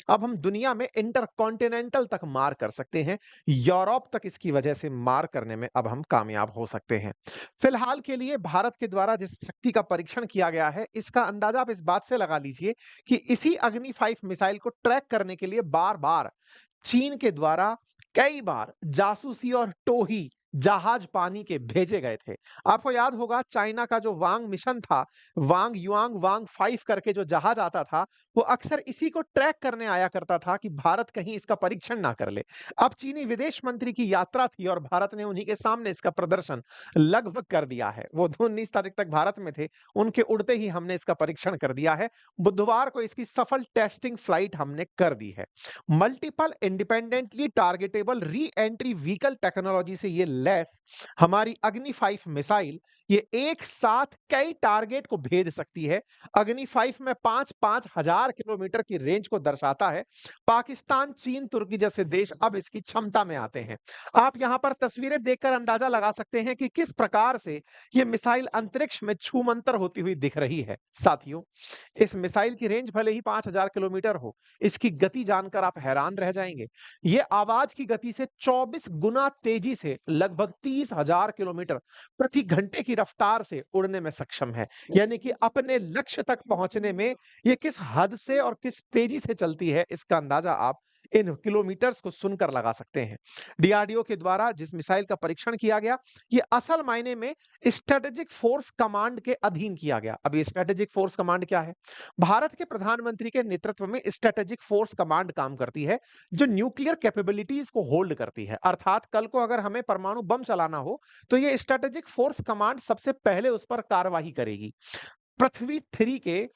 अब हम दुनिया में इंटरकॉन्टिनेंटल तक मार कर सकते हैं, यूरोप तक इसकी वजह से मार करने में अब हम कामयाब हो सकते हैं। फिलहाल के लिए भारत के द्वारा जिस शक्ति का परीक्षण किया गया है, इसका अंदाजा आप इस बात से लगा लीजिए कि इसी अग्नि 5 मिसाइल को ट्रैक करने के लिए बार-बार चीन के द्वारा कई बार जासूसी और टोही जहाज पानी के भेजे गए थे। आपको याद होगा चाइना का जो वांग मिशन था, वांग युआंग वांग 5 करके जो जहाज आता था, वो अक्सर इसी को ट्रैक करने आया करता था कि भारत कहीं इसका परीक्षण ना कर ले। अब चीनी विदेश मंत्री की यात्रा थी और भारत ने उन्हीं के सामने इसका प्रदर्शन लगभग कर दिया है। वो 19 तारीख तक भारत में थे, उनके उड़ते ही हमने इसका परीक्षण कर दिया है। बुधवार को इसकी सफल टेस्टिंग फ्लाइट हमने कर दी है। Multiple independently targetable re entry vehicle technology से ये लैस हमारी अग्नि 5 मिसाइल ये एक साथ कई टारगेट को भेद सकती है। अग्नि 5 में 5-5 हजार किलोमीटर की रेंज को दर्शाता है। पाकिस्तान, चीन, तुर्की जैसे देश अब इसकी क्षमता में आते हैं। आप यहां पर तस्वीरें देखकर अंदाजा लगा सकते हैं कि किस प्रकार से ये मिसाइल अंतरिक्ष में छूमंतर होती हुई दिख रही है। साथियों, इस मिसाइल की रेंज भले ही 5000 किलोमीटर हो, इसकी गति जानकर आप हैरान रह जाएंगे। ये आवाज की गति से 24 गुना तेजी से लगभग 30,000 किलोमीटर प्रति घंटे की रफ्तार से उड़ने में सक्षम है। यानी कि अपने लक्ष्य तक पहुंचने में ये किस हद से और किस तेजी से चलती है, इसका अंदाजा आप इन किलोमीटर्स को सुनकर लगा सकते हैं। डीआरडीओ के द्वारा जिस मिसाइल का परीक्षण किया गया, ये असल मायने में स्ट्रेटेजिक फोर्स कमांड के अधीन किया गया। अब ये स्ट्रेटेजिक फोर्स कमांड क्या है? भारत के प्रधानमंत्री के नेतृत्व में स्ट्रेटेजिक फोर्स कमांड काम करती है, जो न्यूक्लियर कैपेबिलिटीज को होल्ड करती है। अर्थात कल को अगर हमें परमाणु बम चलाना हो, तो ये स्ट्रेटेजिक फोर्स कमांड सबसे पहले उस पर कार्रवाई करेगी। पृथ्वी 3 के